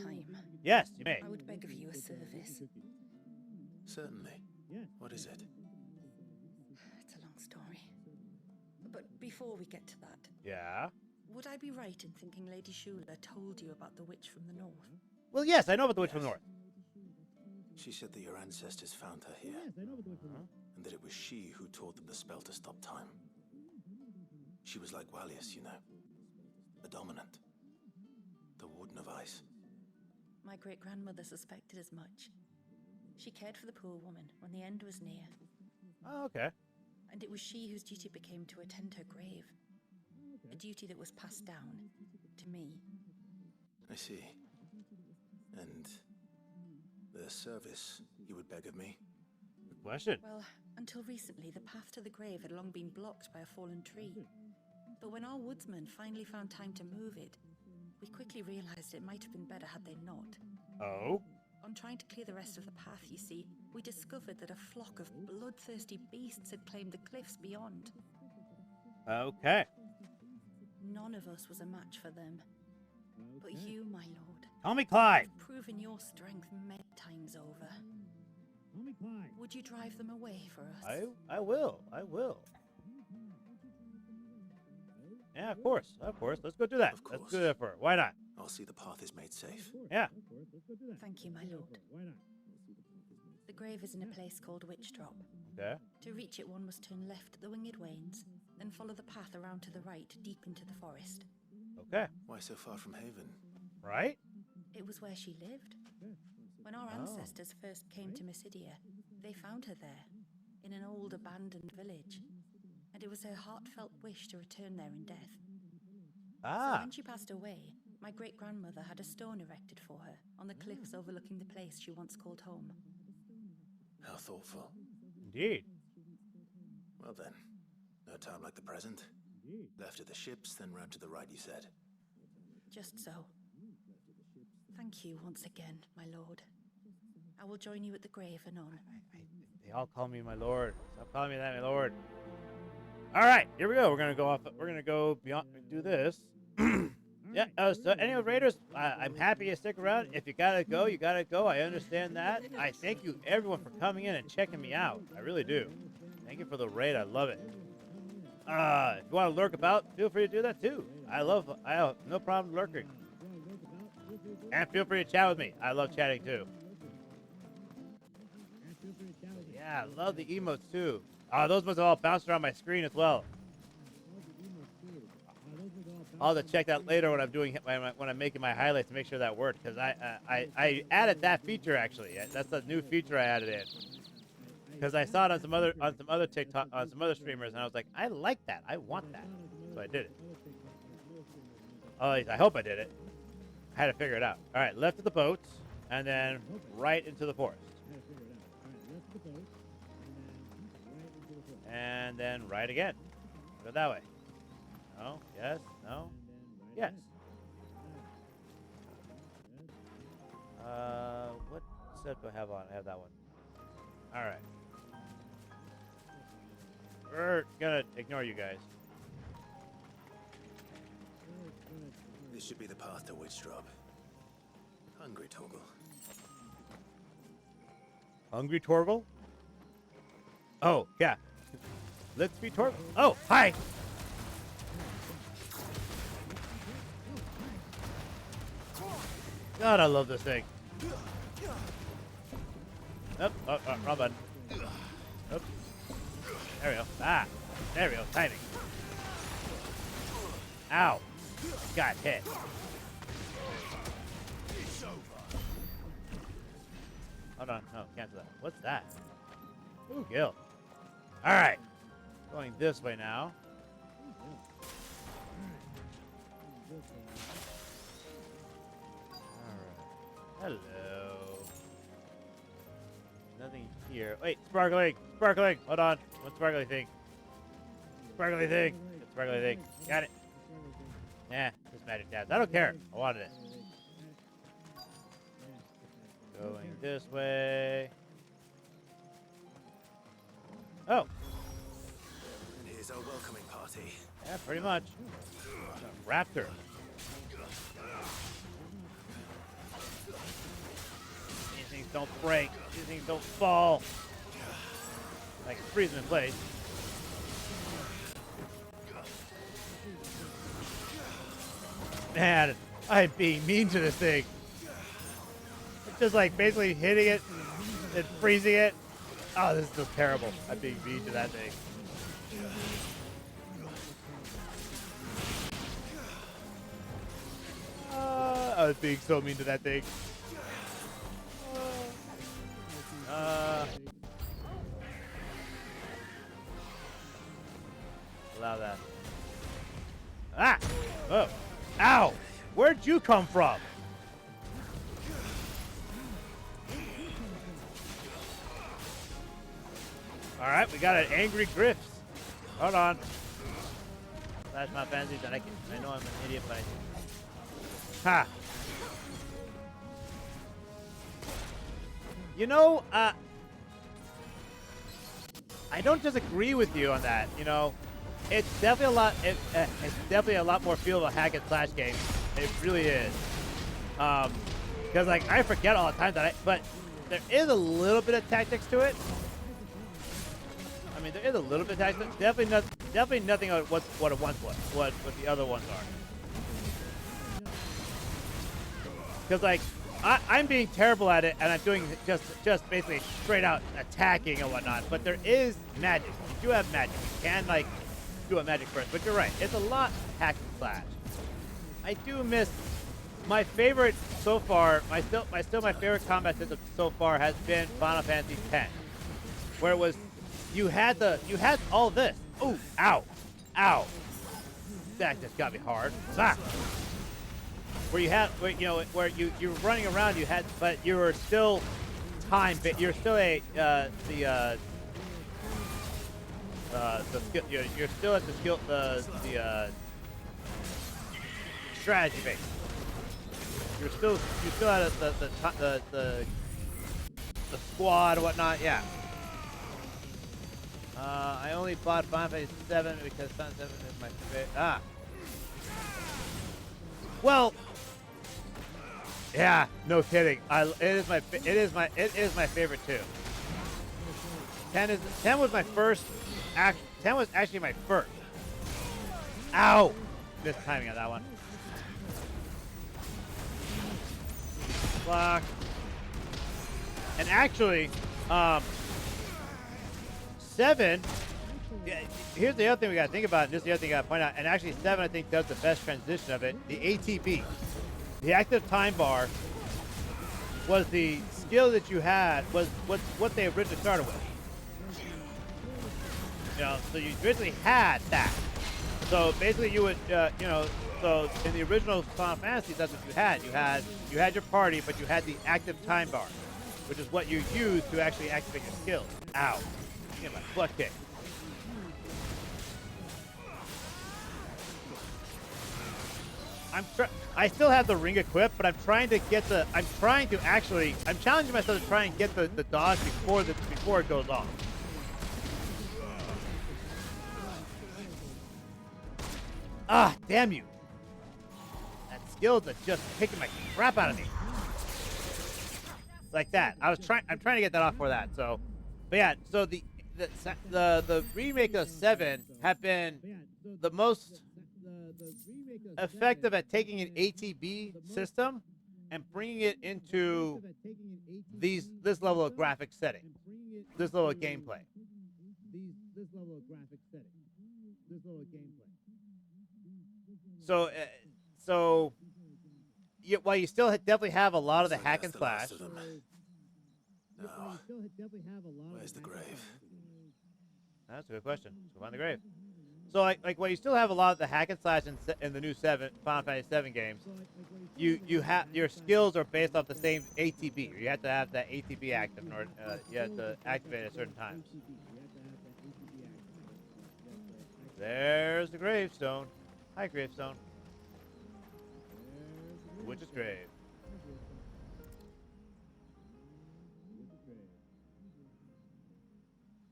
time, Yes, you may. I would beg of you a service. Certainly. What is it? It's a long story. But before we get to that, Yeah. would I be right in thinking Lady Shula told you about the witch from the north? Well, yes, I know about the Witch from the North. She said that your ancestors found her here, and that it was she who taught them the spell to stop time. She was like Walius, you know. The dominant. The Warden of Ice. My great-grandmother suspected as much. She cared for the poor woman when the end was near, Oh, okay. and it was she whose duty became to attend her grave. A duty that was passed down to me. I see. And the service you would beg of me? Good question. Well, until recently, the path to the grave had long been blocked by a fallen tree. But when our woodsmen finally found time to move it, we quickly realized it might have been better had they not. Oh? On trying to clear the rest of the path, you see, we discovered that a flock of bloodthirsty beasts had claimed the cliffs beyond. Okay. None of us was a match for them. But you, my lord, Call me Clyde. have proven your strength many times over. Would you drive them away for us? I will. I will. Yeah, of course. Of course. Let's go do that. Of Let's course. do that for her. Why not? I'll see the path is made safe. Yeah. Thank you, my lord. The grave is in a place called Witch Drop. Okay. To reach it, one must turn left at the Winged Wains, then follow the path around to the right, deep into the forest. Okay. Why so far from Haven? Right? It was where she lived. When our ancestors first came to Mysidia, they found her there, in an old abandoned village. And it was her heartfelt wish to return there in death. So Ah. when she passed away, my great-grandmother had a stone erected for her on the cliffs overlooking the place she once called home. How thoughtful. Indeed. Well then, no time like the present. Left at the ships, then round to the right, you said. Just so. Thank you once again, my lord. I will join you at the grave anon. They all call me my lord. Stop calling me that, my lord. All right, here we go. We're gonna go off. We're gonna go beyond. Do this. Yeah. So anyway, Raiders, I'm happy you stick around. If you gotta go, you gotta go. I understand that. I thank you, everyone, for coming in and checking me out. I really do. Thank you for the raid. I love it. If you want to lurk about, feel free to do that too. I have no problem lurking. And feel free to chat with me. I love chatting too. Yeah, I love the emotes too. Those must have all bounced around my screen as well. I'll have to check that later when I'm doing when I'm making my highlights to make sure that worked, because I added that feature actually. That's a new feature I added in. Because I saw it on some other TikTok on some other streamers, and I was like, I like that. I want that. So I did it. At least I hope I did it. I had to figure it out. All right, left of the boats, and then right into the forest. And then right again. Go that way. No. Yes. No. Yes. What set do I have on? I have that one. All right. We're gonna ignore you guys. This should be the path to Witch Drop. Hungry, Torgal. Hungry Torgal? Oh, yeah. Let's be Torgal. Oh, hi! God, I love this thing. Wrong button. Oops. There we go. Ah, there we go. Timing. Ow. Got hit. Hold on. No, cancel that. What's that? Ooh, Gil. All right. Going this way now. All right. Hello. Nothing here. Wait, sparkling. Sparkling. Hold on. What sparkly thing? Sparkly thing. Good sparkly thing. Got it. Nah, just magic tabs. I don't care. I wanted it. Going this way. Oh. And here's our welcoming party. Yeah, pretty much. Raptor. don't break. These things don't fall. Like freeze them in place. Man, I'm being mean to this thing. It's just like basically hitting it and freezing it. Oh, this is just terrible. I'm being mean to that thing. I was being so mean to that thing. Allow that. Ah! Oh! Ow! Where'd you come from? Alright, we got an angry Griffs. Hold on. That's my fancy that I know I'm an idiot, but ha! You know, I don't disagree with you on that. You know, it's definitely a lot. It's definitely a lot more feel of a hack and slash game. It really is. Because like I forget all the time that but there is a little bit of tactics to it. I mean, there is a little bit of tactics. Definitely nothing of what it once was. What the other ones are. Because like. I'm being terrible at it, and I'm doing just basically straight out attacking and whatnot. But there is magic. You do have magic. You can like do a magic burst. But you're right. It's a lot hack and slash. I do miss my favorite so far. My favorite combat system so far has been Final Fantasy X, where it was you had all this. Oh, ow, ow. That just got me hard. Ah. Where you had, where you were running around, but you were still you're still the skill, you're still at the strategy phase. You're still at the squad and whatnot. Yeah. I only bought Final Fantasy 7 because Final Fantasy 7 is my favorite. Ah. Well. Yeah, no kidding. It is my favorite too. 10 was my first. 10 was actually my first. Ow! Missed timing on that one. Block. And actually, 7. Yeah, here's the other thing we gotta think about. And this is the other thing I gotta point out. And actually, 7 I think does the best transition of it. The ATB. The active time bar was the skill that you had, was what they originally started with. You know, so you originally had that. So basically you would, so in the original Final Fantasy, that's what you had. You had your party, but you had the active time bar, which is what you use to actually activate your skills. Ow. Get my butt kicked. I still have the ring equipped, but I'm challenging myself to try and get the dodge before it goes off. Ah, damn you. That skill's just kicking my crap out of me. Like that. I'm trying to get that off for that. So, but yeah, so the remake of 7 have been the most effective at taking an ATB system and bringing it into this level of graphic setting, this level of gameplay. So, while you still definitely have a lot of the hack and slash. Now, where's the grave? That's a good question. Let's go find the grave. So, like, while you still have a lot of the hack and slash in the new Final Fantasy 7 games, you have your skills are based off the same ATB. You have to have that ATB active, in order you have to activate it at certain times. There's the gravestone. Hi, gravestone. Witch's grave.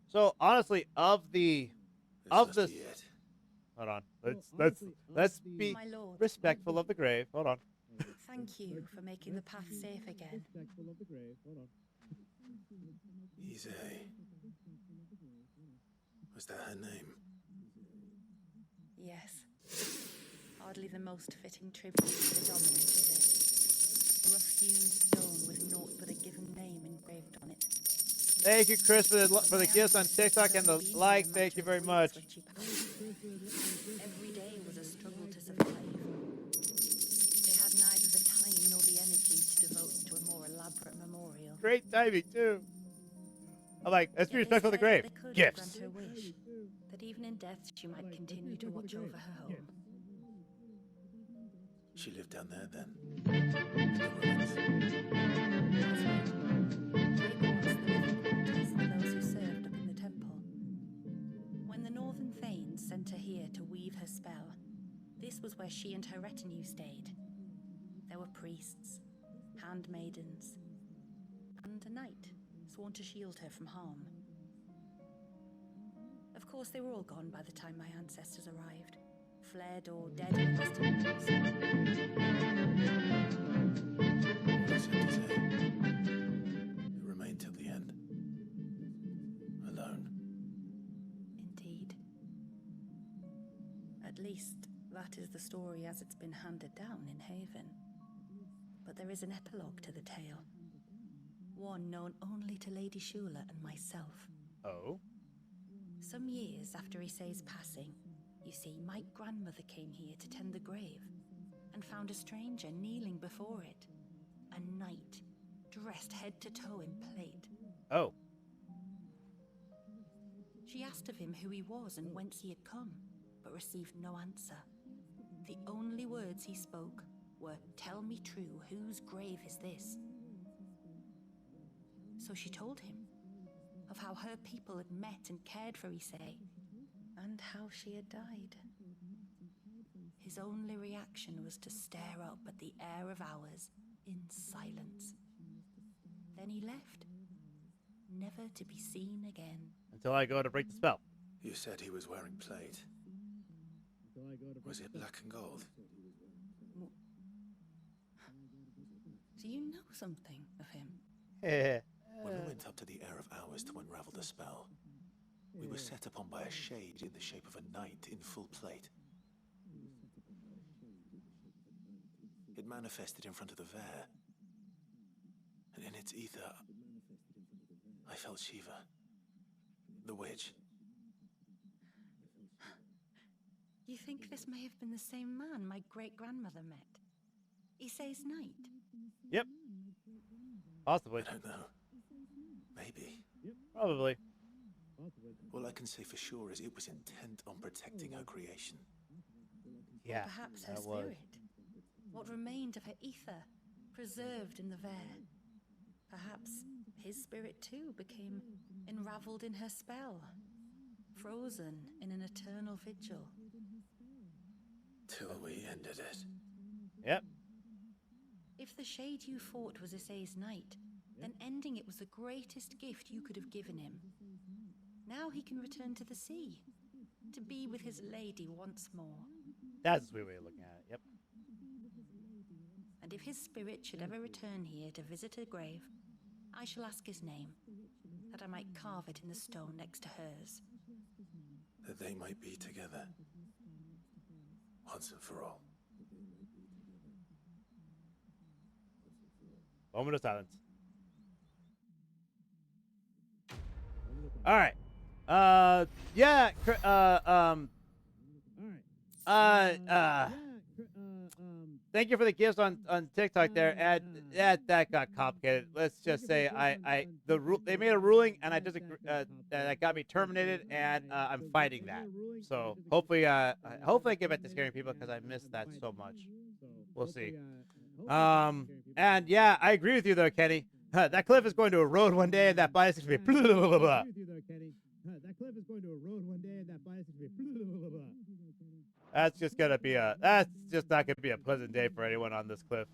So honestly, of this, hold on. Let's be My lord, respectful of the grave. Hold on. thank you for making the path safe again. Ise. Was that her name? Yes. Hardly the most fitting tribute to the dominant, is it? A rough-hewn stone with naught but a given name engraved on it. Thank you, Chris, for the gifts on TikTok and the like. Thank you very much. Every day was a struggle to survive. They had neither the time nor the energy to devote to a more elaborate memorial. Great timing too. I'm like, let's be Yet they respectful of the said grave. that they could Gifts. grant her wish, that even in death she might continue to watch over her home. She lived down there then. In the ruins. That's right. Jacob was the living quarters for those who served up in the temple. When the Northern Thanes sent her here to weave her spell, this was where she and her retinue stayed. There were priests, handmaidens, and a knight sworn to shield her from harm. Of course, they were all gone by the time my ancestors arrived, fled or dead in the distant wars. Yes, Ise. It remained till the end. Alone. Indeed. At least, that is the story as it's been handed down in Haven. But there is an epilogue to the tale. One known only to Lady Shula and myself. Oh. Some years after Issei's passing, you see, my grandmother came here to tend the grave and found a stranger kneeling before it. A knight, dressed head to toe in plate. Oh. She asked of him who he was and whence he had come, but received no answer. The only words he spoke were, "Tell me true, whose grave is this?" So she told him of how her people had met and cared for Issei, and how she had died. His only reaction was to stare up at the air of hours in silence. Then he left, never to be seen again. Until I go to break the spell. You said he was wearing plate. Was it black and gold? Do you know something of him? When we went up to the Air of Hours to unravel the spell, we were set upon by a shade in the shape of a knight in full plate. It manifested in front of the Vare, and in its ether, I felt Shiva, the witch. You think this may have been the same man my great-grandmother met? Issei's knight? Yep. Possibly. I don't know. Maybe. Probably. All I can say for sure is it was intent on protecting her creation. Yeah. Perhaps her that was. spirit? What remained of her ether, preserved in the Vare? Perhaps his spirit too became enraveled in her spell, frozen in an eternal vigil. Till we ended it. Yep. If the shade you fought was Issei's knight, then ending it was the greatest gift you could have given him. Now he can return to the sea, to be with his lady once more. That's a sweet way of looking at it. Yep. And if his spirit should ever return here to visit her grave, I shall ask his name, that I might carve it in the stone next to hers. That they might be together. Once and for all. Moment of silence. All right. Yeah. Thank you for the gifts on TikTok there. And that got complicated. Let's just say they made a ruling and I disagree. That got me terminated, and I'm fighting that. So hopefully I get back to scaring people because I missed that so much. We'll see. And yeah, I agree with you though, Kenny. That cliff is going to erode one day, and that bias is going to be blah, blah, blah, blah. That's just not gonna be a pleasant day for anyone on this cliff.